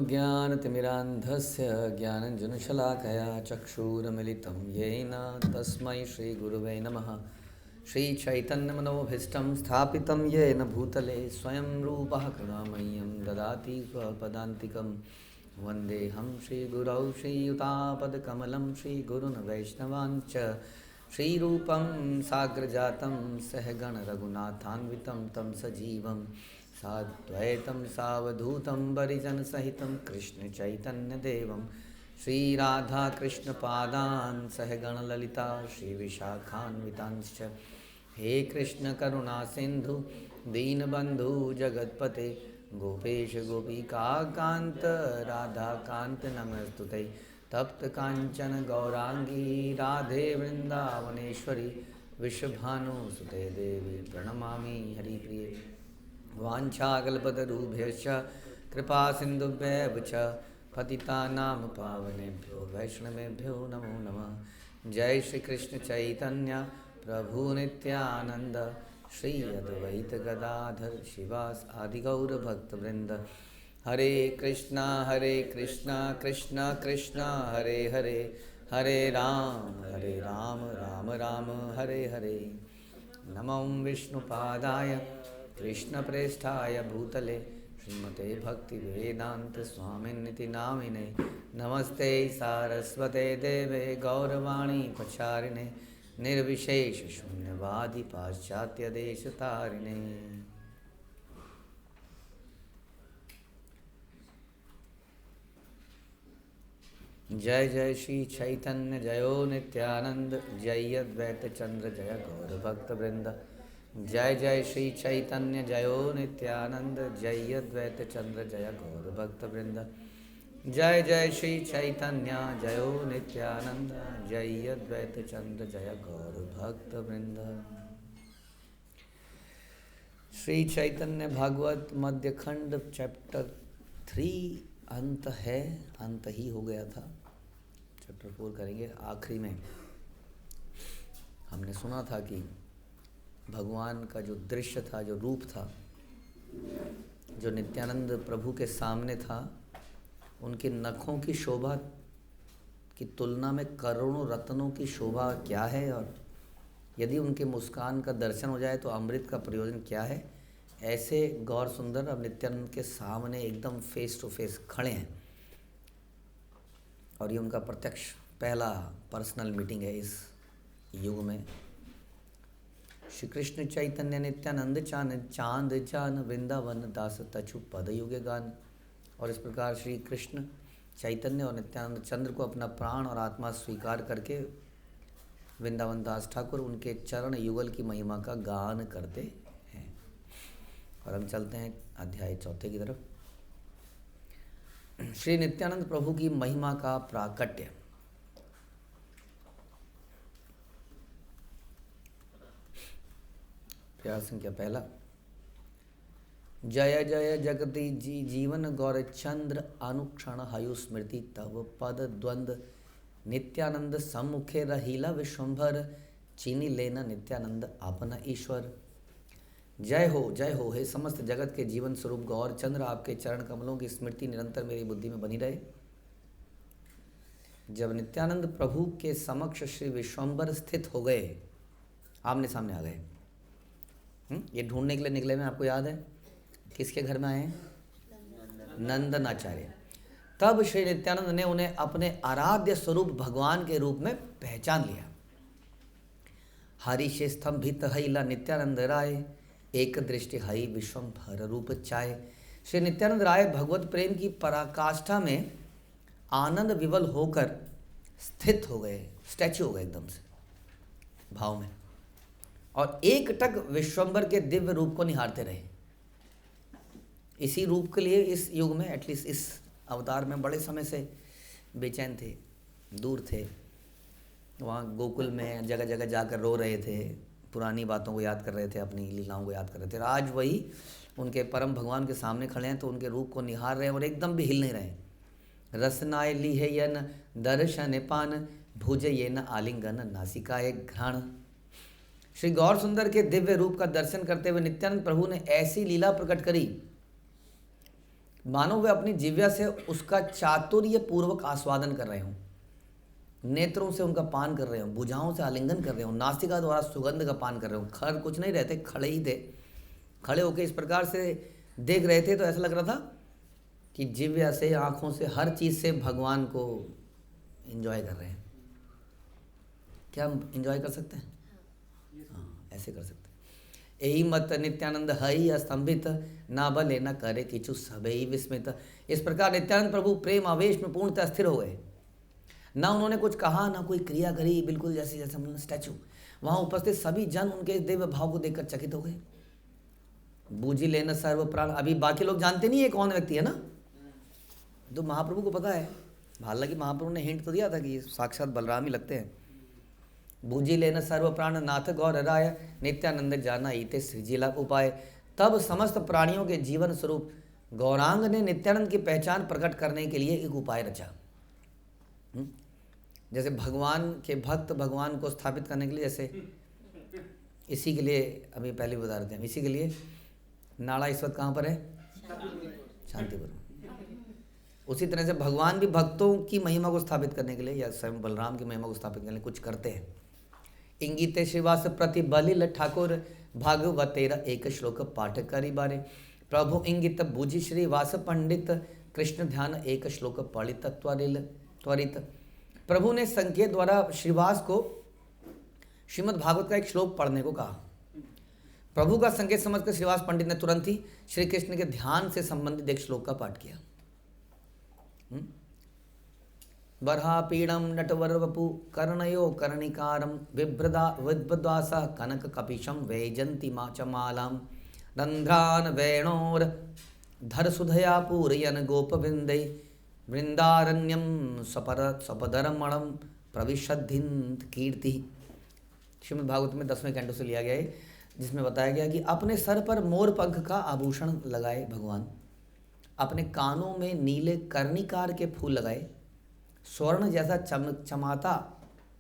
ज्ञानतिमिरान्धस्य ज्ञानञ्जनशलाकया चक्षुरुन्मिलितं येन तस्मै श्रीगुरुवे नमः। श्रीचैतन्यमनोभीष्टं स्थापितं येन भूतले स्वयं रूपः करुणामय्यं ददाति स्वपदान्तिकं। वन्देऽहं श्रीगुरौ श्रीयुतापदकमलं श्रीगुरुन् वैष्णवांश्च श्रीरूपं साग्रजातं सहगणरघुनाथान्वितं तं सजीवं साद्वैतं सावधूतं परिजनसहितं कृष्णचैतन्यदेवं श्रीराधाकृष्णपादान् सहगणललिता श्रीविशाखान्वितांश्च। हे कृष्णकरुणा सिन्धु दीनबन्धु जगत्पते गोपेश गोपिकान्त राधाकान्त नमस्तुते। तप्त कांचन गौरांगी राधे वृंदावनेश्वरी विश्वभानुसुते देवी प्रणमामि हरिप्रिये। वाञ्छाकल्पतरुभ्यश्च कृपा सिन्धुभ्येव च पतितानां पावनेभ्यो वैष्णवेभ्यो नमो नमः। जय श्री कृष्ण चैतन्य प्रभु नित्यानंद श्री अद्वैत गदाधर शिवास आदि गौर भक्तवृंद। हरे कृष्णा कृष्णा कृष्णा हरे हरे, हरे राम राम राम हरे हरे। नमो विष्णुपादाय कृष्णप्रेष्ठाय भूतले श्रीमते भक्तिवेदांत स्वामिन्निति नामिने। नमस्ते सारस्वते देवे गौरवाणी प्रचारिणे निर्विशेष शून्यवादी पाश्चात्य देशतारिणे। जय जय श्री चैतन्य जयो नित्यानंद जय अद्वैत चंद्र जय गौर भक्त वृंद। जय जय श्री चैतन्य जयो नित्यानंद जय अद्वैत चंद्र जय गौर भक्त वृंद। जय जय श्री चैतन्य जयो नित्यानंद जय अद्वैत चंद्र जय गौर भक्त वृंद। श्री चैतन्य भागवत मध्य खंड चैप्टर 3 अंत है, अंत ही हो गया था। चैप्टर 4 करेंगे। आखिरी में हमने सुना था कि भगवान का जो दृश्य था, जो रूप था, जो नित्यानंद प्रभु के सामने था, उनके नखों की शोभा की तुलना में करोड़ों रत्नों की शोभा क्या है, और यदि उनके मुस्कान का दर्शन हो जाए तो अमृत का प्रयोजन क्या है। ऐसे गौर सुंदर अब नित्यानंद के सामने एकदम फेस टू फेस खड़े हैं, और ये उनका प्रत्यक्ष पहला पर्सनल मीटिंग है इस युग में। श्री कृष्ण चैतन्य नित्यानंद चांद चान वृंदावन दास तछु पद युगे गान। और इस प्रकार श्री कृष्ण चैतन्य और नित्यानंद चंद्र को अपना प्राण और आत्मा स्वीकार करके वृंदावन दास ठाकुर उनके चरण युगल की महिमा का गान करते हैं। और हम चलते हैं अध्याय 4 की तरफ। श्री नित्यानंद प्रभु की महिमा का प्राकट्य। प्यार संख्या 1। जय जय जगति जीवन गौर चंद्र अनुक्षण हयु स्मृति तव पद द्वंद नित्यानंद सम्मुखे रहीला विश्वंभर चीनी लेना नित्यानंद अपना ईश्वर। जय हो हे समस्त जगत के जीवन स्वरूप गौर चंद्र, आपके चरण कमलों की स्मृति निरंतर मेरी बुद्धि में बनी रहे। जब नित्यानंद प्रभु के समक्ष श्री विश्वंभर स्थित हो गए, आमने सामने आ गए। ये ढूंढने के लिए निकले में आपको याद है किसके घर में आए हैं? नंदनाचार्य। तब श्री नित्यानंद ने उन्हें अपने आराध्य स्वरूप भगवान के रूप में पहचान लिया। हरि से स्तंभित हईला नित्यानंद राय, एक दृष्टि हई विश्वंभर रूप चाय। श्री नित्यानंद राय भगवत प्रेम की पराकाष्ठा में आनंद विवल होकर स्थित हो गए, स्टैच्यू हो गए एकदम से भाव में, और एक टक विश्वंभर के दिव्य रूप को निहारते रहे। इसी रूप के लिए इस युग में, एटलीस्ट इस अवतार में, बड़े समय से बेचैन थे, दूर थे। वहाँ गोकुल में जगह जगह जाकर रो रहे थे, पुरानी बातों को याद कर रहे थे, अपनी लीलाओं को याद कर रहे थे। आज वही उनके परम भगवान के सामने खड़े हैं तो उनके रूप को निहार रहे हैं और एकदम भी हिल नहीं रहे। रसनाय लीहे यन दर्शन पान भुजे ये न आलिंगन नासिकाए घ्राण। श्री गौर सुंदर के दिव्य रूप का दर्शन करते हुए नित्यानंद प्रभु ने ऐसी लीला प्रकट करी मानो वे अपनी जिह्वा से उसका चातुर्य पूर्वक आस्वादन कर रहे हों, नेत्रों से उनका पान कर रहे हो, भुजाओं से आलिंगन कर रहे हो, नासिका द्वारा सुगंध का पान कर रहे हो। खर कुछ नहीं रहते, खड़े ही थे, खड़े होकर इस प्रकार से देख रहे थे तो ऐसा लग रहा था कि जिह्वा से, आँखों से, हर चीज़ से भगवान को एंजॉय कर रहे हैं। क्या हम एंजॉय कर सकते हैं? हाँ, ऐसे कर सकते हैं। यही मत नित्यानंद हई अस्तंभित, ना बले न करे किचु सबई विस्मित। इस प्रकार नित्यानंद प्रभु प्रेम आवेश में पूर्णतः स्थिर हो गए। ना उन्होंने कुछ कहा, ना कोई क्रिया करी, बिल्कुल जैसे जैसे स्टैचू। वहाँ उपस्थित सभी जन उनके इस दिव्य भाव को देखकर चकित हो गए। बूझी लेना सर्व प्राण। अभी बाकी लोग जानते नहीं है कौन व्यक्ति है ना, तो महाप्रभु को पता है। हालांकि महाप्रभु ने हिंट तो दिया था कि ये साक्षात बलराम ही लगते हैं। बूझी लेना सर्व प्राण नाथ गौर राय, नित्यानंद जाना ईते सृजिला उपाय। तब समस्त प्राणियों के जीवन स्वरूप गौरांग ने नित्यानंद की पहचान प्रकट करने के लिए एक उपाय रचा। जैसे भगवान के भक्त भगवान को स्थापित करने के लिए, जैसे इसी के लिए अभी पहले बता रहे थे हम, इसी के लिए नाड़ा इस वक्त कहाँ पर है? शांतिपुर। उसी तरह से भगवान भी भक्तों की महिमा को स्थापित करने के लिए या स्वयं बलराम की महिमा को स्थापित करने के लिए कुछ करते हैं। इंगिते श्रीवास प्रति बलिल ठाकुर, भागवत 13 एक श्लोक पाठ करी बारे। प्रभु इंगित बूझी श्रीवास पंडित, कृष्ण ध्यान एक श्लोक पढ़ित त्वरित। प्रभु ने संकेत द्वारा श्रीवास को श्रीमद् भागवत का एक श्लोक पढ़ने को कहा। प्रभु का संकेत समझकर श्रीवास पंडित ने तुरंत ही श्री कृष्ण के ध्यान से संबंधित एक श्लोक का पाठ किया। बर्हा पीड़म नटवर वपु कर्णयो कर्णिकारम, विभ्रदासा कनक कपिशम वैजंती माचमालाम, रंध्रान वेणोर धर सुधया पूरयन गोपविंदे, वृंदारण्यम सपदरमणम प्रविशद्धिंत कीर्ति। श्रीमद् भागवत में 10वें कैंटो से लिया गया है, जिसमें बताया गया कि अपने सर पर मोर पंख का आभूषण लगाए भगवान, अपने कानों में नीले कर्णिकार के फूल लगाए, स्वर्ण जैसा चमाता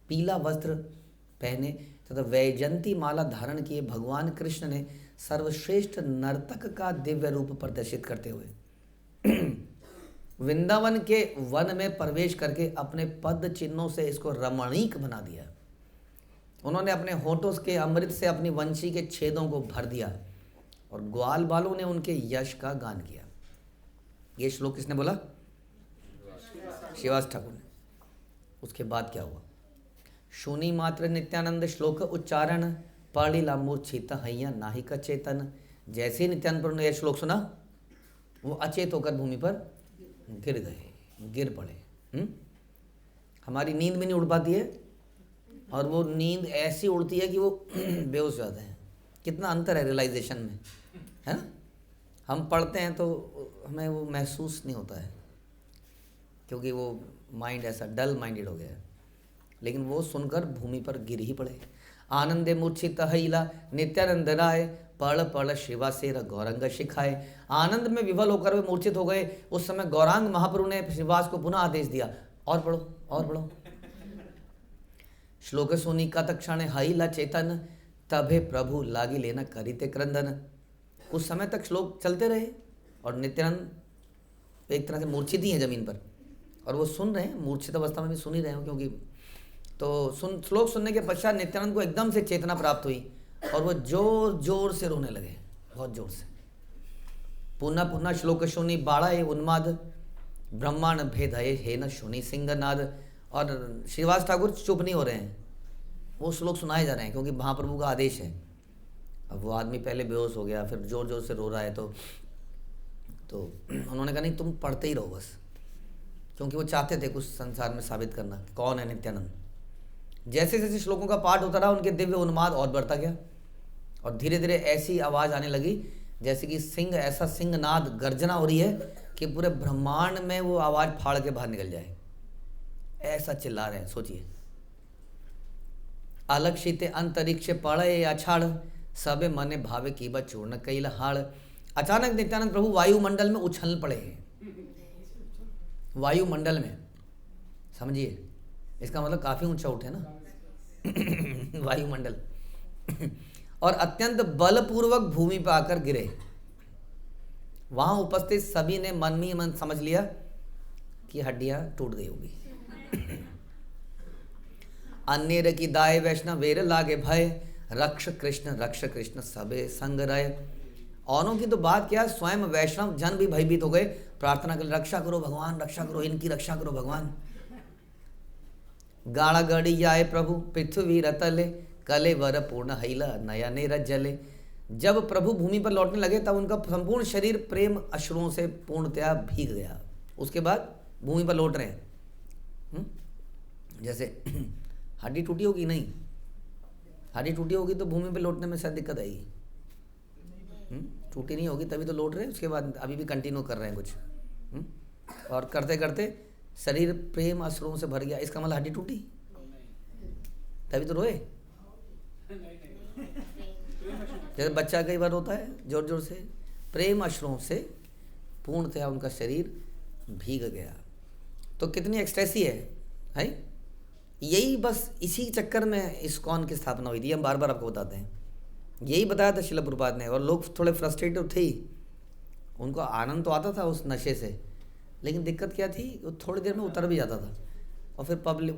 पीला वस्त्र पहने तथा वैजंती माला धारण किए भगवान कृष्ण ने सर्वश्रेष्ठ नर्तक का दिव्य रूप प्रदर्शित करते हुए वृंदावन के वन में प्रवेश करके अपने पद चिन्हों से इसको रमणीक बना दिया। उन्होंने अपने होठों के अमृत से अपनी वंशी के छेदों को भर दिया और ग्वाल बालों ने उनके यश का गान किया। ये श्लोक किसने बोला? श्रीवास ठाकुर ने। उसके बाद क्या हुआ? शूनी मात्र नित्यानंद श्लोक उच्चारण, पढ़िला मूर्छित हैया नाहिक चेतन। जैसे ही नित्यानंद प्रभु ने यह श्लोक सुना, वो अचेत होकर भूमि पर गिर गए, गिर पड़े। हमारी नींद भी नहीं उड़ पाती है और वो नींद ऐसी उड़ती है कि वो बेहोश हो जाते हैं। कितना अंतर है रियलाइजेशन में, है ना? हम पढ़ते हैं तो हमें वो महसूस नहीं होता है क्योंकि वो माइंड ऐसा डल माइंडेड हो गया है, लेकिन वो सुनकर भूमि पर गिर ही पड़े। आनंदे मूर्छित हैला नित्यानंद राय, पढ़ पढ़ शिवा सेर गौरंग शिखाए। आनंद में विवल होकर वे मूर्छित हो गए। उस समय गौरांग महाप्रभु ने श्रीवास को पुनः आदेश दिया, और पढ़ो और पढ़ो। श्लोक सुनी कतक्षण हैला चेतन, तभे प्रभु लागी लेना करिते क्रंदन। कुछ समय तक श्लोक चलते रहे और नित्यानंद एक तरह से मूर्छित ही हैं जमीन पर, और वो सुन रहे हैं, मूर्छित अवस्था में भी सुन ही रहे हो क्योंकि तो श्लोक सुनने के पश्चात नित्यानंद को एकदम से चेतना प्राप्त हुई और वो जोर जोर से रोने लगे, बहुत जोर से। पुनः पुनः श्लोक सुनी बाड़ा ये उन्माद, ब्रह्मांड भेद हे न सुनी सिंहनाद। और श्रीवास ठाकुर चुप नहीं हो रहे हैं, वो श्लोक सुनाए जा रहे हैं क्योंकि महाप्रभु का आदेश है। अब वो आदमी पहले बेहोश हो गया, फिर जोर जोर से रो रहा है, तो उन्होंने कहा नहीं तुम पढ़ते ही रहो बस, क्योंकि वो चाहते थे कुछ संसार में साबित करना कौन है नित्यानंद। जैसे जैसे श्लोकों का पाठ होता रहा, उनके दिव्य उन्माद और बढ़ता गया और धीरे धीरे ऐसी आवाज़ आने लगी जैसे कि सिंह, ऐसा सिंहनाद गर्जना हो रही है कि पूरे ब्रह्मांड में वो आवाज़ फाड़ के बाहर निकल जाए, ऐसा चिल्ला रहे हैं। सोचिए, अलक्षित अंतरिक्ष पड़े अछाड़, सबे मने भावे की बा चूर्ण कैल हाड़। अचानक नित्यानंद प्रभु वायुमंडल में उछल पड़े हैं, वायुमंडल में, समझिए इसका मतलब काफी ऊंचा उठे ना वायुमंडल और अत्यंत बलपूर्वक भूमि पर आकर गिरे। वहाँ उपस्थित सभी ने मन में मन समझ लिया कि हड्डियाँ टूट गई होगी। अन्य की दाय वैष्णव वेर लागे भय, रक्ष कृष्ण सबे संग रहे। औरों की तो बात क्या, स्वयं वैष्णव जन भी भयभीत हो गए, प्रार्थना कर रक्षा करो भगवान, रक्षा करो, इनकी रक्षा करो भगवान। गाड़ा गड़ी आए प्रभु पृथ्वी रतले, कले वर पूर्ण हैला नया नेर जले। जब प्रभु भूमि पर लौटने लगे तब उनका संपूर्ण शरीर प्रेम अश्रुओं से पूर्णतया भीग गया। उसके बाद भूमि पर लौट रहे हैं। जैसे हड्डी टूटी होगी, नहीं हड्डी टूटी होगी तो भूमि पर लौटने में शायद दिक्कत आएगी। टूटी नहीं होगी तभी तो लौट रहे हैं, उसके बाद अभी भी कंटिन्यू कर रहे हैं कुछ। और करते करते शरीर प्रेम अश्रुओं से भर गया, इसका मतलब हड्डी टूटी तभी तो रोए। जैसे बच्चा कई बार होता है जोर जोर से, प्रेम अश्रुओं से पूर्णतया उनका शरीर भीग गया। तो कितनी एक्सटेसी है? यही बस इसी चक्कर में इस्कॉन की स्थापना हुई थी। हम बार बार आपको बताते हैं, यही बताया था शिला प्रभुपाद ने। और लोग थोड़े फ्रस्ट्रेटेड थे, उनको आनंद तो आता था उस नशे से, लेकिन दिक्कत क्या थी, वो थोड़ी देर में उतर भी जाता था। और फिर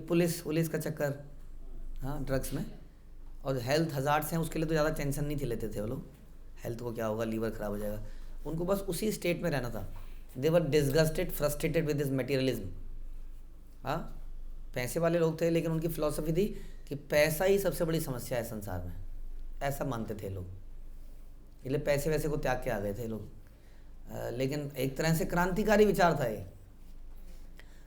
पुलिस का चक्कर, हाँ ड्रग्स में, और हेल्थ हजार्ड्स हैं उसके लिए तो ज़्यादा टेंशन नहीं लेते थे वो लोग। हेल्थ को क्या होगा, लीवर खराब हो जाएगा, उनको बस उसी स्टेट में रहना था। They were disgusted frustrated with this materialism. हाँ पैसे वाले लोग थे, लेकिन उनकी फिलॉसफी थी कि पैसा ही सबसे बड़ी समस्या है संसार में, ऐसा मानते थे लोग। इसलिए पैसे वैसे को त्याग के आ गए थे लोग। लेकिन एक तरह से क्रांतिकारी विचार था ये।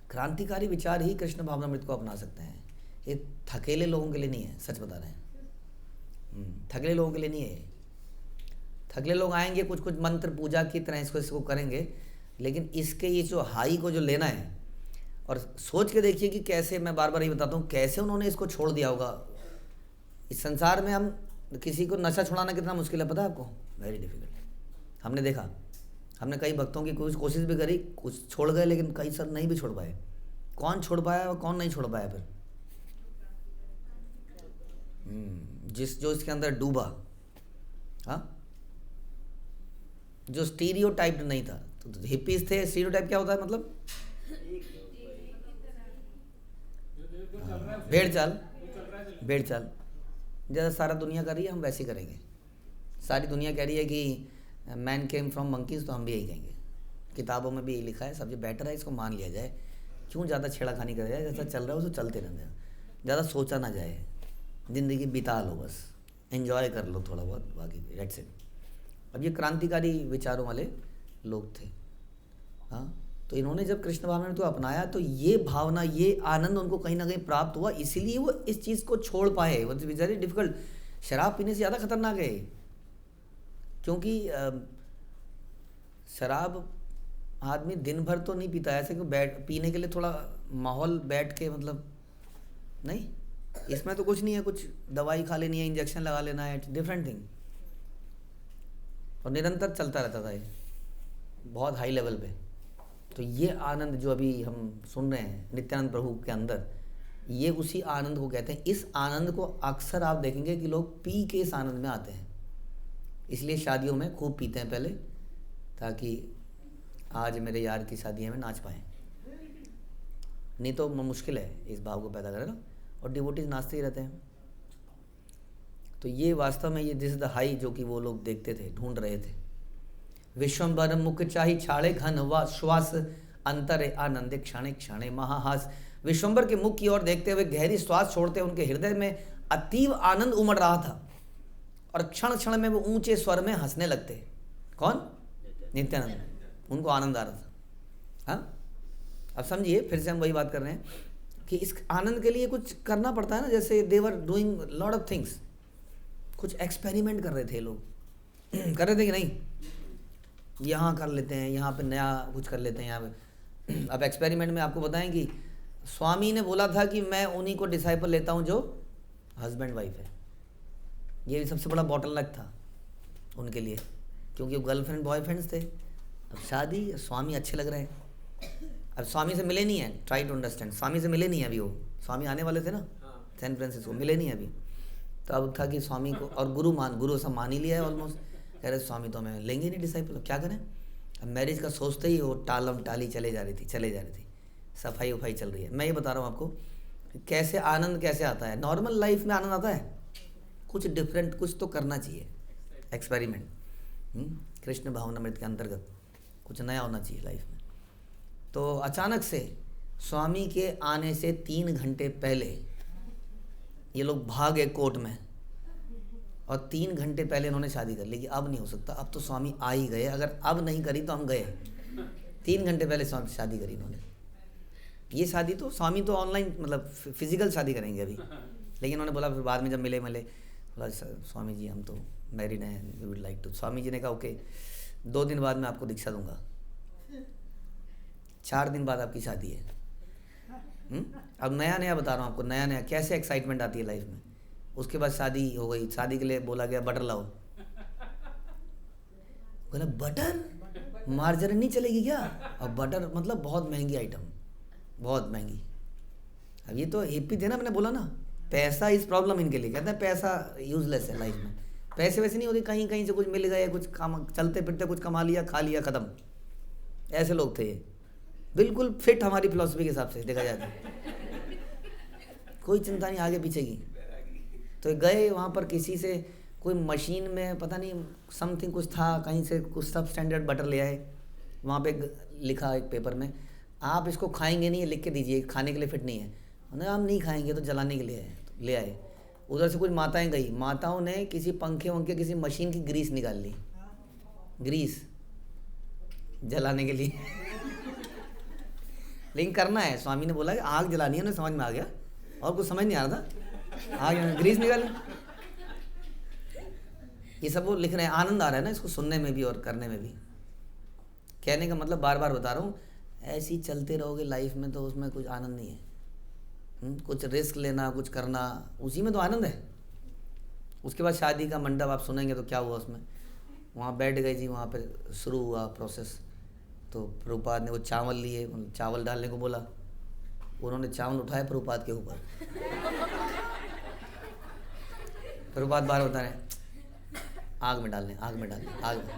क्रांतिकारी विचार ही कृष्ण भावनामृत को अपना सकते हैं। ये थकेले लोगों के लिए नहीं है, सच बता रहे हैं। थकेले लोगों के लिए नहीं है। थकेले लोग आएंगे, कुछ कुछ मंत्र पूजा की तरह इसको करेंगे, लेकिन इसके ये जो हाई को जो लेना है, और सोच के देखिए कि कैसे, मैं बार बार ये बताता हूँ, कैसे उन्होंने इसको छोड़ दिया होगा। इस संसार में हम किसी को नशा छुड़ाना कितना मुश्किल है, पता है आपको? Very difficult. हमने देखा, हमने कई भक्तों की कुछ कोशिश भी करी, कुछ छोड़ गए, लेकिन कई सब नहीं भी छोड़ पाए। कौन छोड़ पाया और कौन नहीं छोड़ पाया फिर? जो इसके अंदर डूबा, हाँ, जो स्टीरियोटाइप नहीं था। तो हिप्पीज थे। स्टीरियोटाइप क्या होता है मतलब? भेड़ चाल जैसा सारा दुनिया कर रही है, हम वैसे ही करेंगे। सारी दुनिया कह रही है कि मैन केम फ्रॉम मंकीज, तो हम भी यही कहेंगे। किताबों में भी यही लिखा है, सबसे बेटर है इसको मान लिया जाए। क्यों ज़्यादा छेड़ाखानी कर जाए, जैसा चल रहा है उसको चलते रहने दें, ज़्यादा सोचा ना जाए, ज़िंदगी बिता लो, बस एंजॉय कर लो थोड़ा बहुत, बाकी लेट्स इट। अब ये क्रांतिकारी विचारों वाले लोग थे, हाँ। तो इन्होंने जब कृष्ण भावना को अपनाया तो ये भावना, ये आनंद उनको कहीं ना कहीं प्राप्त हुआ, इसीलिए वो इस चीज़ को छोड़ पाए। वो वेरी डिफिकल्ट। शराब पीने से ज़्यादा खतरनाक है, क्योंकि शराब आदमी दिन भर तो नहीं पीता, ऐसे कि पीने के लिए थोड़ा माहौल बैठ के, मतलब नहीं, इसमें तो कुछ नहीं है, कुछ दवाई खा लेनी है, इंजेक्शन लगा लेना है, डिफरेंट थिंग। और निरंतर चलता रहता था ये, बहुत हाई लेवल पे। तो ये आनंद जो अभी हम सुन रहे हैं नित्यानंद प्रभु के अंदर, ये उसी आनंद को कहते हैं। इस आनंद को अक्सर आप देखेंगे कि लोग पी के इस आनंद में आते हैं, इसलिए शादियों में खूब पीते हैं पहले, ताकि आज मेरे यार की शादी है में नाच पाएँ, नहीं तो मुश्किल है इस भाव को पैदा करना। और डिवोटीज नाचते ही रहते हैं। तो ये वास्तव में ये दिस इज द हाई जो कि वो लोग देखते थे, ढूंढ रहे थे। विश्वम्भर मुख चाही छाड़े घन व श्वास, अंतरे आनंदे क्षणे क्षणे महाहास। विश्वम्भर के मुख की ओर देखते हुए गहरी श्वास छोड़ते उनके हृदय में अतीव आनंद उमड़ रहा था, और क्षण क्षण में वो ऊंचे स्वर में हंसने लगते। कौन? नित्यानंद। उनको आनंद आ रहा था, हाँ। अब समझिए, फिर से हम वही बात कर रहे हैं कि इस आनंद के लिए कुछ करना पड़ता है ना। जैसे they were doing lot of things, कुछ एक्सपेरिमेंट कर रहे थे लोग, कर रहे थे कि नहीं? यहाँ कर लेते हैं, यहाँ पे नया कुछ कर लेते हैं यहाँ पे। अब एक्सपेरिमेंट में आपको बताएं कि स्वामी ने बोला था कि मैं उन्हीं को डिसाइपल लेता हूँ जो हस्बैंड वाइफ है। ये सबसे बड़ा बॉटलनेक था उनके लिए, क्योंकि वो गर्लफ्रेंड बॉयफ्रेंड्स थे। अब शादी, स्वामी अच्छे लग रहे हैं। अब स्वामी से मिले नहीं है, ट्राई टू अंडरस्टैंड। स्वामी से मिले नहीं है अभी, वो स्वामी आने वाले थे ना सैन फ्रांसिस्को, मिले नहीं अभी। तो अब था कि स्वामी को, और गुरु सब मान ही लिया है ऑलमोस्ट। कह रहे स्वामी तो हमें लेंगे नहीं डिसाइपल, क्या करें? अब मैरिज का सोचते ही वो टालम टाली चले जा रही थी, सफाई वफाई चल रही है। मैं ये बता रहा हूँ आपको कैसे आनंद कैसे आता है। नॉर्मल लाइफ में आनंद आता है, कुछ डिफरेंट कुछ तो करना चाहिए, एक्सपेरिमेंट। कृष्ण भावनामृत के अंतर्गत कुछ नया होना चाहिए लाइफ में। तो अचानक से स्वामी के आने से 3 घंटे पहले ये लोग भाग गए कोर्ट में, और 3 घंटे पहले इन्होंने शादी कर ली कि अब नहीं हो सकता, अब तो स्वामी आ ही गए, अगर अब नहीं करी तो हम गए। 3 घंटे पहले स्वामी शादी करी इन्होंने। ये शादी तो स्वामी तो ऑनलाइन मतलब फिजिकल शादी करेंगे अभी, लेकिन उन्होंने बोला फिर बाद में जब मिले बोला स्वामी जी हम तो मैरिड हैं, we would like to. Swami ji ने कहा ओके 2 दिन बाद मैं आपको दीक्षा दूंगा, 4 दिन बाद आपकी शादी है। अब नया नया बता रहा हूँ आपको, नया नया कैसे एक्साइटमेंट आती है लाइफ में। उसके बाद शादी हो गई, शादी के लिए बोला गया बटर लाओ, बोला बटर मार्जरीन नहीं चलेगी क्या? अब बटर मतलब बहुत महंगी आइटम, बहुत महंगी। अब ये तो हिप्पी थे ना, मैंने बोला ना पैसा इज प्रॉब्लम इनके लिए। कहते हैं पैसा यूजलेस है लाइफ में, पैसे वैसे नहीं होते, कहीं कहीं से कुछ मिल गया, कुछ काम चलते फिरते कुछ कमा लिया, खा लिया, ख़त्म। ऐसे लोग थे ये, बिल्कुल फिट हमारी फिलॉसफी के हिसाब से देखा जाए तो। कोई चिंता नहीं आगे पीछे की। तो गए वहाँ पर किसी से कोई मशीन में पता नहीं समथिंग कुछ था, कहीं से कुछ सब स्टैंडर्ड बटर ले आए। वहाँ पे लिखा एक पेपर में आप इसको खाएंगे नहीं, लिख के दीजिए, खाने के लिए फिट नहीं है। उन्होंने हम नहीं खाएंगे तो जलाने के लिए है, तो ले आए। उधर से कुछ माताएं गई, माताओं ने किसी पंखे वंखे किसी मशीन की ग्रीस निकाल ली, ग्रीस जलाने के लिए। लेकिन करना है, स्वामी ने बोला कि आग जलानी है, उन्हें समझ में आ गया, और कुछ समझ नहीं आ रहा था, आग ग्रीस निकाली। ये सब वो लिख रहे हैं, आनंद आ रहा है ना इसको सुनने में भी और करने में भी। कहने का मतलब बार बार बता रहा हूँ, ऐसे ही चलते रहोगे लाइफ में तो उसमें कुछ आनंद नहीं है। कुछ रिस्क लेना, कुछ करना, उसी में तो आनंद है। उसके बाद शादी का मंडप आप सुनेंगे तो क्या हुआ उसमें। वहाँ बैठ गए जी, वहाँ पे शुरू हुआ प्रोसेस। तो प्रभुपाद ने वो चावल लिए, चावल डालने को बोला, उन्होंने चावल उठाए प्रभुपाद के ऊपर। प्रभुपाद बार बता रहे हैं आग में डालने, आग में डालने, आग में।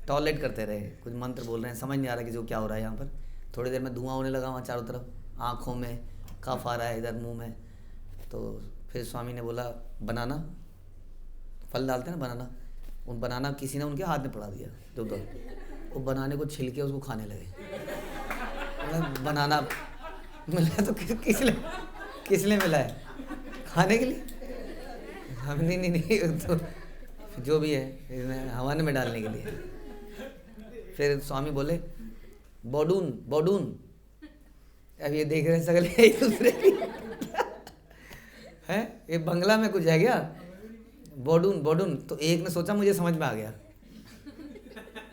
टॉयलेट करते रहे, कुछ मंत्र बोल रहे हैं, समझ नहीं आ रहा कि जो क्या हो रहा है यहाँ पर। थोड़ी देर में धुआं होने लगा वहाँ चारों तरफ, आँखों में कफ आ रहा है, इधर मुंह में। तो फिर स्वामी ने बोला बनाना, फल डालते हैं ना बनाना, उन बनाना किसी ने उनके हाथ में पड़ा दिया, जो दो वो बनाने को छिलके उसको खाने लगे। बनाना मिला तो किस लिए मिला है? खाने के लिए? हम नहीं तो जो भी है हवन में डालने के लिए। फिर स्वामी बोले बोडून बोडून। अब ये देख रहे हैं सगले एक दूसरे की है, ये बंगला में कुछ है क्या? बोडून बोडून। तो एक ने सोचा मुझे समझ में आ गया,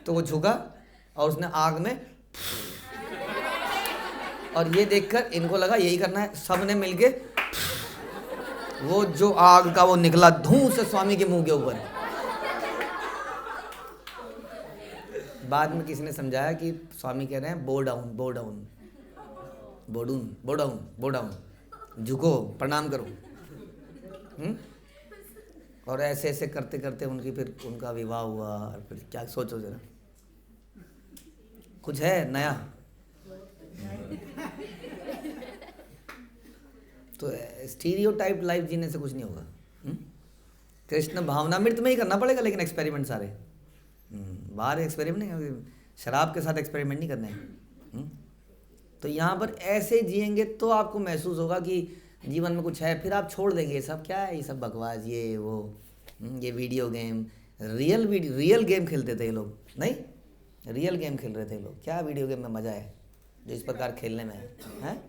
तो वो झुका और उसने आग में, और ये देखकर इनको लगा यही करना है, सबने मिलके वो जो आग का वो निकला धूं से स्वामी के मुंह के ऊपर। बाद में किसी ने समझाया कि स्वामी कह रहे हैं बो डाउन बो डाउन, बोडून बो डाउन बो डाउन, झुको प्रणाम करो। और ऐसे ऐसे करते करते उनकी फिर उनका विवाह हुआ। और फिर क्या सोचो जरा, कुछ है नया? तो स्टीरियोटाइप लाइफ जीने से कुछ नहीं होगा। कृष्ण भावनामृत में ही करना पड़ेगा, लेकिन एक्सपेरिमेंट सारे बाहर एक्सपेरिमेंट नहीं, शराब के साथ एक्सपेरिमेंट नहीं करने हैं। तो यहाँ पर ऐसे जिएंगे तो आपको महसूस होगा कि जीवन में कुछ है। फिर आप छोड़ देंगे ये सब, क्या है ये सब बकवास, ये वो, ये वीडियो गेम। रियल गेम खेलते थे ये लोग, नहीं रियल गेम खेल रहे थे लोग। क्या वीडियो गेम में मज़ा है जो इस प्रकार खेलने में है?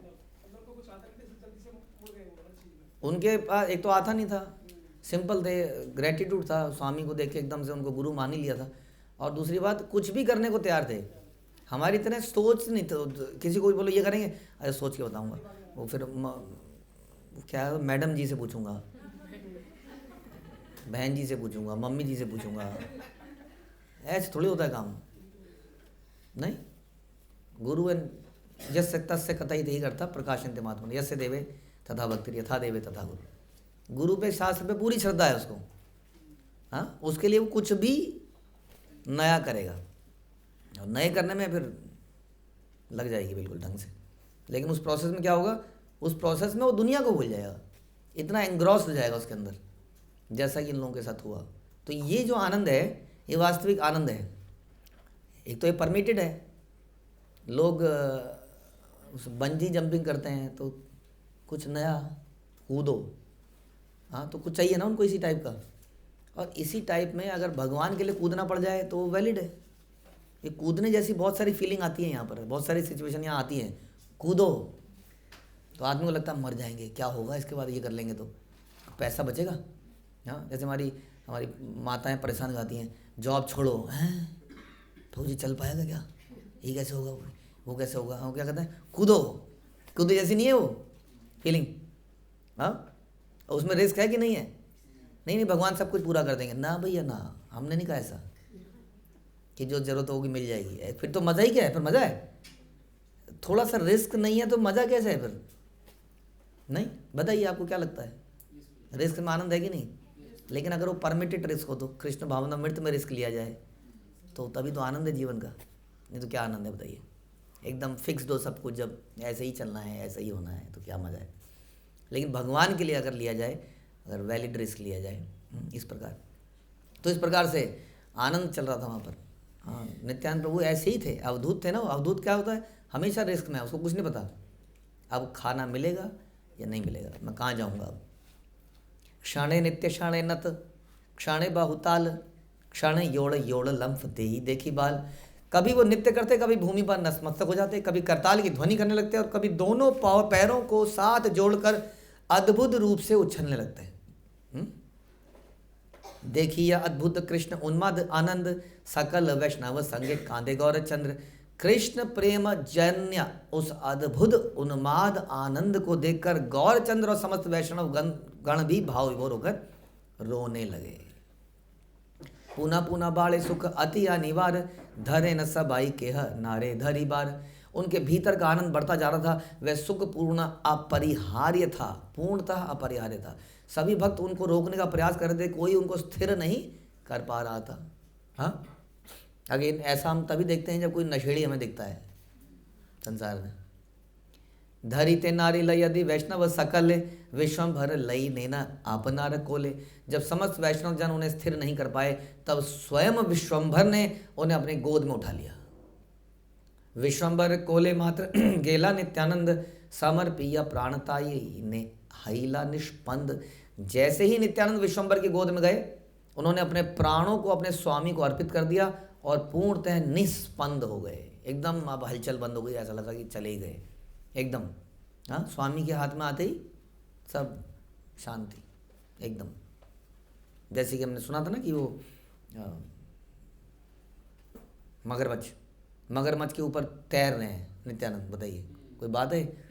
उनके पास एक तो आता नहीं था, सिंपल थे, ग्रेटिट्यूड था, स्वामी को देख के एकदम से उनको गुरु मान ही लिया था। और दूसरी बात कुछ भी करने को तैयार थे, हमारी तरह सोच नहीं तो किसी को भी बोलो ये करेंगे, अरे सोच के बताऊंगा, वो फिर क्या मैडम जी से पूछूंगा, बहन जी से पूछूंगा, मम्मी जी से पूछूंगा। ऐसे थोड़ी होता है काम, नहीं। गुरु यस्य तस्य कथई ही करता प्रकाशन्ते महात्मा यस्य देवे तथा भक्ति यथा देवे तथा गुरु। गुरु पे शास्त्र पे पूरी श्रद्धा है उसको, हाँ, उसके लिए वो कुछ भी नया करेगा। और नए करने में फिर लग जाएगी बिल्कुल ढंग से। लेकिन उस प्रोसेस में क्या होगा, उस प्रोसेस में वो दुनिया को भूल जाएगा, इतना एंग्रॉस हो जाएगा उसके अंदर, जैसा कि इन लोगों के साथ हुआ। तो ये जो आनंद है ये वास्तविक आनंद है। एक तो ये परमिटेड है, लोग उस बंजी जंपिंग करते हैं तो कुछ नया कूदो, हाँ तो कुछ चाहिए ना उनको इसी टाइप का। और इसी टाइप में अगर भगवान के लिए कूदना पड़ जाए तो वो वैलिड है। ये कूदने जैसी बहुत सारी फीलिंग आती है यहाँ पर, बहुत सारी सिचुएशन यहाँ आती हैं, कूदो तो आदमी को लगता है मर जाएंगे, क्या होगा इसके बाद, ये कर लेंगे तो पैसा बचेगा। हाँ, जैसे हमारी हमारी माताएं परेशान गाती हैं, जॉब छोड़ो, हैं फौजी चल पाएगा क्या, ये कैसे होगा, वो कैसे होगा, हम क्या कहते हैं, कूदो। कूदो जैसी नहीं है वो फीलिंग। हाँ, उसमें रिस्क है कि नहीं है? नहीं नहीं, भगवान सब कुछ पूरा कर देंगे ना भैया ना, हमने नहीं कहा ऐसा कि जो ज़रूरत होगी मिल जाएगी। फिर तो मज़ा ही क्या है, फिर मज़ा है, थोड़ा सा रिस्क नहीं है तो मज़ा कैसे है फिर? नहीं, बताइए आपको क्या लगता है, रिस्क में आनंद है कि नहीं? लेकिन अगर वो परमिटेड रिस्क हो तो कृष्ण भावना मृत में रिस्क लिया जाए तो तभी तो आनंद है जीवन का, नहीं तो क्या आनंद है बताइए? एकदम फिक्स दो सब कुछ, जब ऐसे ही चलना है ऐसे ही होना है तो क्या मज़ा है। लेकिन भगवान के लिए अगर लिया जाए, अगर वैलिड रिस्क लिया जाए इस प्रकार, तो इस प्रकार से आनंद चल रहा था वहाँ पर। हाँ, नित्यानंद प्रभु ऐसे ही थे, अवधूत थे ना। अवधूत क्या होता है, हमेशा रिस्क में है, उसको कुछ नहीं पता अब खाना मिलेगा या नहीं मिलेगा, मैं कहाँ जाऊँगा अब। क्षणे नित्य क्षणे नत क्षणे बाहुताल क्षण योड़ योड़ लम्फ देही देखी बाल। कभी वो नित्य करते, कभी भूमि पर नतमस्तक हो जाते, कभी करताल की ध्वनि करने लगते और कभी दोनों पैरों को साथ जोड़कर अद्भुत रूप से उछलने लगते हैं। देखिए अद्भुत कृष्ण उन्माद आनंद सकल वैष्णव संगे कांदे गौर चंद्र। कृष्ण प्रेम जन्य उस अद्भुत उन्माद आनंद को देखकर गौरचंद्र और समस्त वैष्णव गण भी भाव विभोर होकर रोने लगे। पुनः पुनः बाड़े सुख अति अनिवार्य धरे न सबाई केह नारे धरी बार। उनके भीतर का आनंद बढ़ता जा रहा था, वह सुख पूर्ण अपरिहार्य था, पूर्णतः अपरिहार्य था। सभी भक्त उनको रोकने का प्रयास कर रहे थे, कोई उनको स्थिर नहीं कर पा रहा था। हाँ, अगेन ऐसा हम तभी देखते हैं जब कोई नशेड़ी हमें दिखता है संसार में। धरी ते नारी लय यदि वैष्णव सकल विश्वम्भर लई नैना आपनार कोले। जब समस्त वैष्णव जन उन्हें स्थिर नहीं कर पाए तब स्वयं विश्वम्भर ने उन्हें अपने गोद में उठा लिया। विश्वम्भर कोले मात्र गेला नित्यानंद समर्पिया प्राणताये ने हईला निष्पंद। जैसे ही नित्यानंद विश्वम्भर की गोद में गए, उन्होंने अपने प्राणों को अपने स्वामी को अर्पित कर दिया और पूर्णतः निष्पंद हो गए। एकदम अब हलचल बंद हो गई, ऐसा लगा कि चले ही गए एकदम। हाँ, स्वामी के हाथ में आते ही सब शांति एकदम। जैसे कि हमने सुना था ना कि वो मगरमच्छ के ऊपर तैर रहे हैं नित्यानंद, बताइए कोई बात है?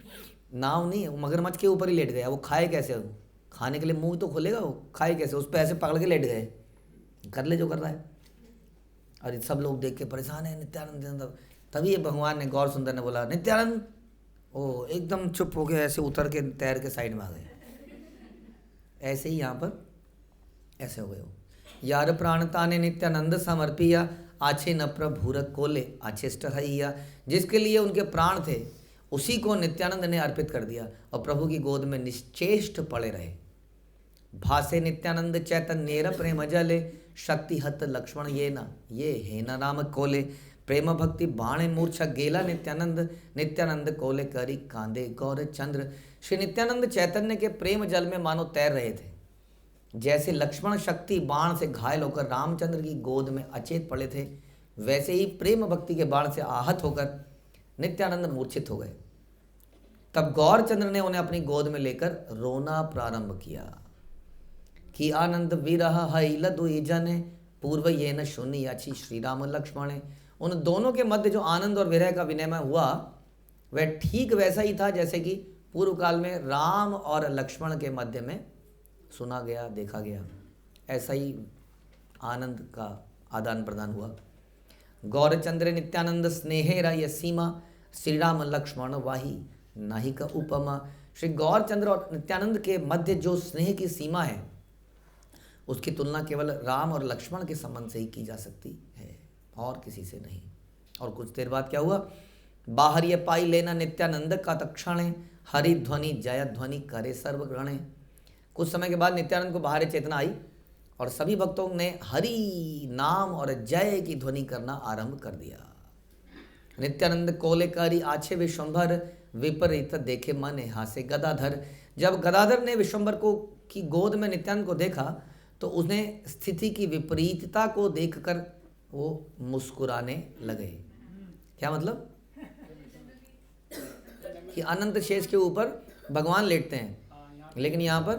नाव नहीं है, वो मगरमच्छ के ऊपर ही लेट गया। वो खाए कैसे? वो खाने के लिए मुंह तो खोलेगा, वो खाए कैसे? उस पर ऐसे पकड़ के लेट गए, कर ले जो कर रहा है। और सब लोग देख के परेशान है नित्यानंद। तभी ये भगवान ने, गौर सुंदर ने बोला, नित्यानंद, ओ एकदम चुप हो गए, ऐसे उतर के तैर के साइड में आ गए। ऐसे ही यहाँ पर ऐसे हो गए हो। यार प्राणता ने नित्यानंद समर्पिया आछे न प्रभुर कोले आछेष्ट हैया। जिसके लिए उनके प्राण थे उसी को नित्यानंद ने अर्पित कर दिया और प्रभु की गोद में निश्चेष्ट पड़े रहे। भासे नित्यानंद चैतन्य प्रेम जले शक्ति हत लक्ष्मण ये हे न राम कोले। प्रेम भक्ति बाणे मूर्छा गेला नित्यानंद कोले करी कांदे गौर चंद्र। श्री नित्यानंद चैतन्य के प्रेम जल में मानो तैर रहे थे। जैसे लक्ष्मण शक्ति बाण से घायल होकर रामचंद्र की गोद में अचेत पड़े थे, वैसे ही प्रेम भक्ति के बाण से आहत होकर नित्यानंद मूर्छित हो गए। तब गौरचंद्र ने उन्हें अपनी गोद में लेकर रोना प्रारंभ किया कि आनंद विरह हईल दुई जने पूर्व ये न शून्य याची श्री राम लक्ष्मण। उन दोनों के मध्य जो आनंद और विरह का विनिमय हुआ वह ठीक वैसा ही था जैसे कि पूर्व काल में राम और लक्ष्मण के मध्य में सुना गया, देखा गया। ऐसा ही आनंद का आदान प्रदान हुआ। गौरचंद्र नित्यानंद स्नेहेरा यह सीमा श्री राम लक्ष्मण वाही नाही का उपमा। श्री गौरचंद्र और नित्यानंद के मध्य जो स्नेह की सीमा है उसकी तुलना केवल राम और लक्ष्मण के संबंध से ही की जा सकती है और किसी से नहीं। और कुछ देर बाद क्या हुआ, बाहर ये पाई लेना नित्यानंद का तक्षण, हरि ध्वनि जय ध्वनि करे सर्वग्रहणे। कुछ समय के बाद नित्यानंद को बाहर चेतना आई और सभी भक्तों ने हरि नाम और जय की ध्वनि करना आरंभ कर दिया। नित्यानंद कोलेकारी आछे विश्वंभर, विपरीत देखे मन हासे गदाधर। जब गदाधर ने विश्वंभर को की गोद में नित्यानंद को देखा तो उसने स्थिति की विपरीतता को देखकर वो मुस्कुराने लगे। क्या मतलब कि अनंत शेष के ऊपर भगवान लेटते हैं, लेकिन यहाँ पर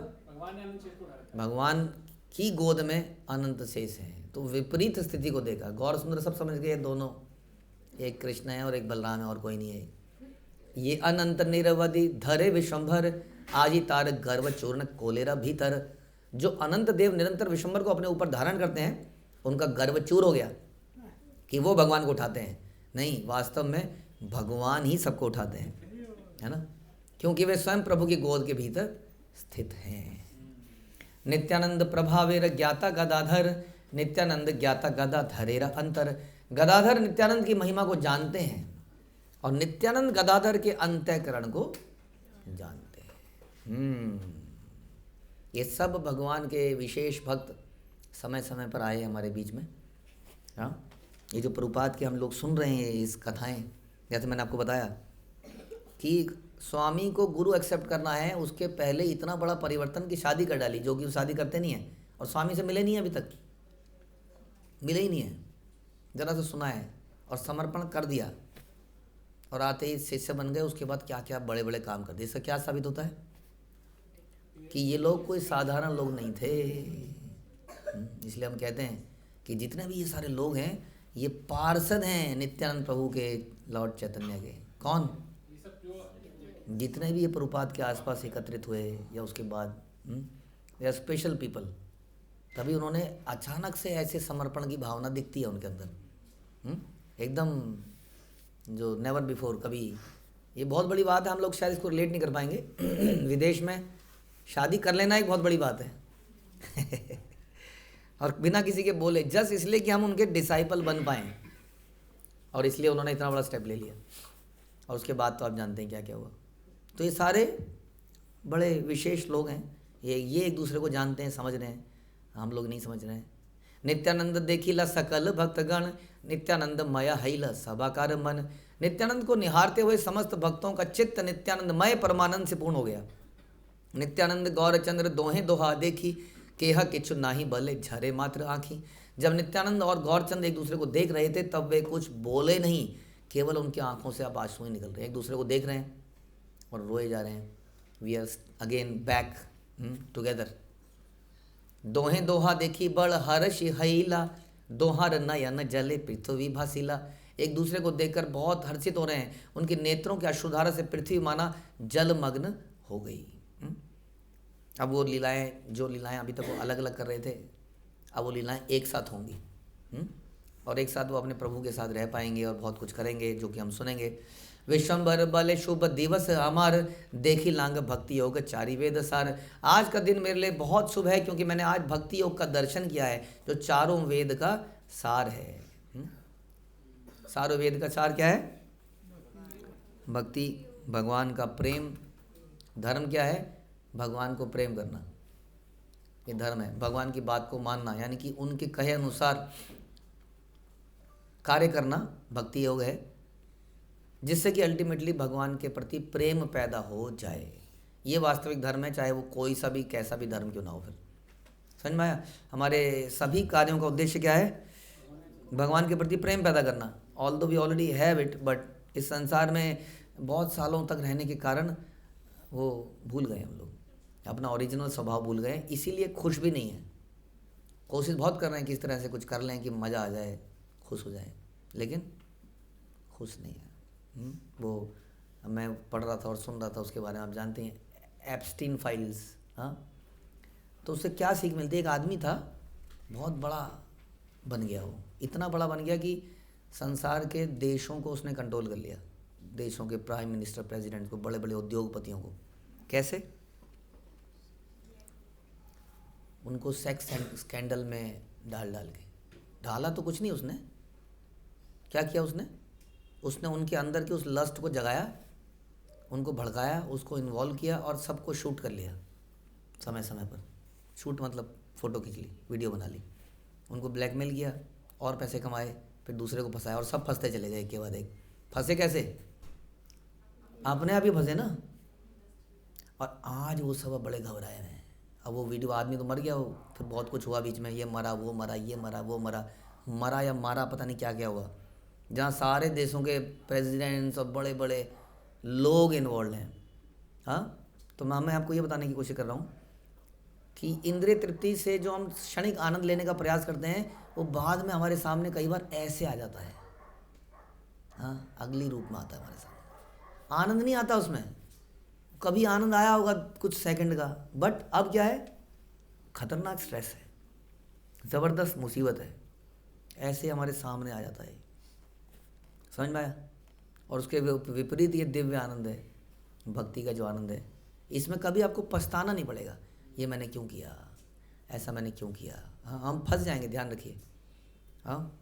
भगवान की गोद में अनंत शेष है। तो विपरीत स्थिति को देखा। गौर सुंदर सब समझ गए, दोनों एक कृष्ण है और एक बलराम है और कोई नहीं है। ये अनंत निरवधि धरे विश्वंभर, आजी तार गर्व चूर्ण कोलेरा भीतर। जो अनंत देव निरंतर विश्वंभर को अपने ऊपर धारण करते हैं, उनका गर्व चूर हो गया कि वो भगवान को उठाते हैं। नहीं, वास्तव में भगवान ही सबको उठाते हैं, है ना, क्योंकि वे स्वयं प्रभु की गोद के भीतर स्थित हैं। नित्यानंद प्रभावेर ज्ञाता गदाधर, नित्यानंद ज्ञाता गदाधरेरा अंतर। गदाधर नित्यानंद की महिमा को जानते हैं और नित्यानंद गदाधर के अंतःकरण को जानते हैं। ये सब भगवान के विशेष भक्त समय समय पर आए हमारे बीच में। हाँ, ये जो प्रभुपाद के हम लोग सुन रहे हैं इस कथाएं, जैसे मैंने आपको बताया कि स्वामी को गुरु एक्सेप्ट करना है, उसके पहले इतना बड़ा परिवर्तन की शादी कर डाली, जो कि वो शादी करते नहीं है और स्वामी से मिले नहीं है, अभी तक मिले ही नहीं है। जरा से सुना है और समर्पण कर दिया और आते ही शिष्य बन गए। उसके बाद क्या क्या बड़े बड़े काम कर दिए। इससे क्या साबित होता है कि ये लोग कोई साधारण लोग नहीं थे। इसलिए हम कहते हैं कि जितने भी ये सारे लोग हैं, ये पार्षद हैं नित्यानंद प्रभु के, लॉर्ड चैतन्य के। कौन? जितने भी ये प्रभुपाद के आसपास एकत्रित हुए या उसके बाद, या स्पेशल पीपल, तभी उन्होंने अचानक से ऐसे समर्पण की भावना दिखती है उनके अंदर, एकदम जो नेवर बिफोर कभी। ये बहुत बड़ी बात है, हम लोग शायद इसको रिलेट नहीं कर पाएंगे। विदेश में शादी कर लेना एक बहुत बड़ी बात है और बिना किसी के बोले, जस्ट इसलिए कि हम उनके डिसाइपल बन पाएँ, और इसलिए उन्होंने इतना बड़ा स्टेप ले लिया। और उसके बाद तो आप जानते हैं क्या क्या हुआ। तो ये सारे बड़े विशेष लोग हैं, ये एक दूसरे को जानते हैं, समझ रहे हैं, हम लोग नहीं समझ रहे हैं। नित्यानंद देखिला सकल भक्तगण, नित्यानंद मया हैला सभाकार मन। नित्यानंद को निहारते हुए समस्त भक्तों का चित्त नित्यानंदमय परमानंद से पूर्ण हो गया। नित्यानंद गौरचंद्र दोहे दोहा देखी, केहा किछु नाही बले झरे मात्र आँखी। जब नित्यानंद और गौरचंद एक दूसरे को देख रहे थे तब वे कुछ बोले नहीं, केवल उनकी आंखों से अब आंसू ही निकल रहे हैं। एक दूसरे को देख रहे हैं और रोए जा रहे हैं। We are again back together. दोहे दोहा देखी बड़ हर्ष हैला, दोहर नयन जले पृथ्वी भासीला। एक दूसरे को देखकर बहुत हर्षित हो रहे हैं। उनके नेत्रों के अश्रुधारा से पृथ्वी माना जलमग्न हो गई। अब वो लीलाएं, जो लीलाएं अभी तक वो अलग अलग कर रहे थे, अब वो लीलाएं एक साथ होंगी और एक साथ वो अपने प्रभु के साथ रह पाएंगे और बहुत कुछ करेंगे, जो कि हम सुनेंगे। विश्वंभर बल शुभ दिवस हमार, देखी लांग भक्ति योग चारि वेद सार। आज का दिन मेरे लिए बहुत शुभ है क्योंकि मैंने आज भक्ति योग का दर्शन किया है, जो चारों वेद का सार है। सारों वेद का सार क्या है? भक्ति, भगवान का प्रेम। धर्म क्या है? भगवान को प्रेम करना, ये धर्म है। भगवान की बात को मानना, यानी कि उनके कहे अनुसार कार्य करना भक्ति योग है, जिससे कि अल्टीमेटली भगवान के प्रति प्रेम पैदा हो जाए। ये वास्तविक धर्म है, चाहे वो कोई सा भी कैसा भी धर्म क्यों ना हो। फिर समझ में आया? हमारे सभी कार्यों का उद्देश्य क्या है? भगवान के प्रति प्रेम पैदा करना। Although we already have it, but इस संसार में बहुत सालों तक रहने के कारण वो भूल गए, हम लोग अपना ओरिजिनल स्वभाव भूल गए, इसीलिए खुश भी नहीं है। कोशिश बहुत कर रहे हैं किस तरह से कुछ कर लें कि मज़ा आ जाए, खुश हो जाए, लेकिन खुश नहीं है। वो मैं पढ़ रहा था और सुन रहा था उसके बारे में, आप जानते हैं एप्स्टीन फाइल्स। हाँ, तो उससे क्या सीख मिलती है? एक आदमी था, बहुत बड़ा बन गया, वो इतना बड़ा बन गया कि संसार के देशों को उसने कंट्रोल कर लिया, देशों के प्राइम मिनिस्टर, प्रेसिडेंट को, बड़े बड़े उद्योगपतियों को। कैसे? उनको सेक्स स्कैंडल में डाल के। ढाला तो कुछ नहीं उसने, क्या किया उसने? उसने उनके अंदर की उस लस्ट को जगाया, उनको भड़काया, उसको इन्वॉल्व किया और सबको शूट कर लिया समय समय पर। शूट मतलब फ़ोटो खींच ली, वीडियो बना ली, उनको ब्लैकमेल किया और पैसे कमाए, फिर दूसरे को फंसाया और सब फंसते चले गए एक के बाद एक। फंसे कैसे? अपने आप ही फंसे ना। और आज वो सब बड़े घबराए हुए हैं। अब वो वीडियो, आदमी तो मर गया, वो फिर बहुत कुछ हुआ बीच में, ये मरा वो मरा, ये मरा वो मरा, मरा या मारा पता नहीं क्या क्या हुआ, जहाँ सारे देशों के प्रेसिडेंट्स और बड़े बड़े लोग इन्वॉल्व हैं। हाँ, तो मैं आपको ये बताने की कोशिश कर रहा हूँ कि इंद्रिय तृप्ति से जो हम क्षणिक आनंद लेने का प्रयास करते हैं, वो बाद में हमारे सामने कई बार ऐसे आ जाता है। हाँ, अगली रूप में आता है हमारे सामने। आनंद नहीं आता उसमें, कभी आनंद आया होगा कुछ सेकंड का, बट अब क्या है, खतरनाक स्ट्रेस है, ज़बरदस्त मुसीबत है, ऐसे हमारे सामने आ जाता है। समझ में आया? और उसके विपरीत ये दिव्य आनंद है, भक्ति का जो आनंद है, इसमें कभी आपको पछताना नहीं पड़ेगा, ये मैंने क्यों किया, ऐसा मैंने क्यों किया। हाँ, हम फंस जाएंगे, ध्यान रखिए। हाँ,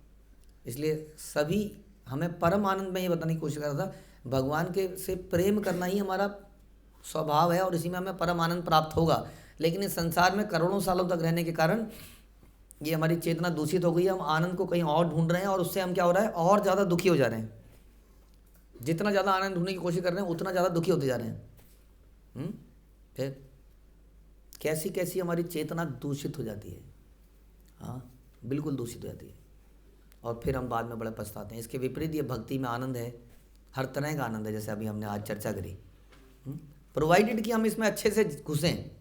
इसलिए सभी हमें परम आनंद में ये बताने की कोशिश कर रहा था, भगवान के से प्रेम करना ही हमारा स्वभाव है और इसी में हमें परम आनंद प्राप्त होगा। लेकिन इस संसार में करोड़ों सालों तक रहने के कारण ये हमारी चेतना दूषित हो गई है, हम आनंद को कहीं और ढूंढ रहे हैं और उससे हम क्या हो रहा है, और ज़्यादा दुखी हो जा रहे हैं। जितना ज़्यादा आनंद ढूंढने की कोशिश कर रहे हैं उतना ज़्यादा दुखी होते जा रहे हैं। फिर कैसी कैसी हमारी चेतना दूषित हो जाती है। हाँ, बिल्कुल दूषित हो जाती है और फिर हम बाद में बड़े पछताते हैं। इसके विपरीत ये भक्ति में आनंद है, हर तरह का आनंद है, जैसे अभी हमने आज चर्चा करी। प्रोवाइडेड कि हम इसमें अच्छे से घुसें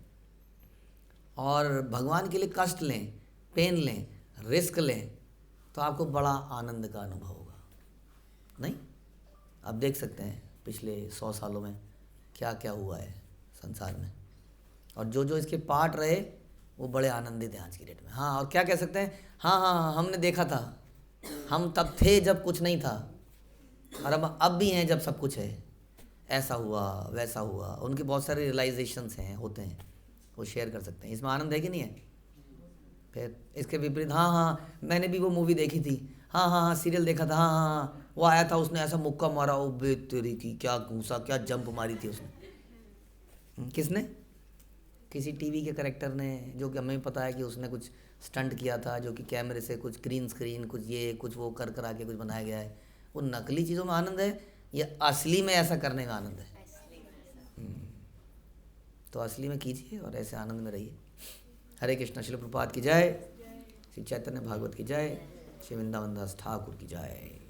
और भगवान के लिए कष्ट लें, पेन लें, रिस्क लें, तो आपको बड़ा आनंद का अनुभव होगा। नहीं, आप देख सकते हैं पिछले 100 सालों में क्या क्या हुआ है संसार में, और जो जो इसके पार्ट रहे वो बड़े आनंदित हैं आज की डेट में। हाँ, और क्या कह सकते हैं, हाँ हाँ हाँ, हमने देखा था, हम तब थे जब कुछ नहीं था, और अब भी हैं जब सब कुछ है, ऐसा हुआ वैसा हुआ। उनके बहुत सारे रियलाइजेशंस हैं, होते हैं, वो शेयर कर सकते हैं। इसमें आनंद है कि नहीं है? फिर इसके विपरीत, हाँ हाँ मैंने भी वो मूवी देखी थी, हाँ हाँ हाँ सीरियल देखा था, हाँ हाँ हाँ वो आया था, उसने ऐसा मुक्का मारा, वो बेतेरी की क्या घूसा, क्या जंप मारी थी उसने। किसने? किसी टीवी के करेक्टर ने, जो कि हमें पता है कि उसने कुछ स्टंट किया था, जो कि कैमरे से कुछ ग्रीन स्क्रीन कुछ ये कुछ वो कर कर आके कुछ बनाया गया है। वो नकली चीज़ों में आनंद है या असली में ऐसा करने का आनंद है? तो असली में कीजिए और ऐसे आनंद में रहिए। हरे कृष्ण। श्रील प्रभुपाद की जय, श्री चैतन्य भागवत की जय, श्री वृंदावन दास ठाकुर की जय।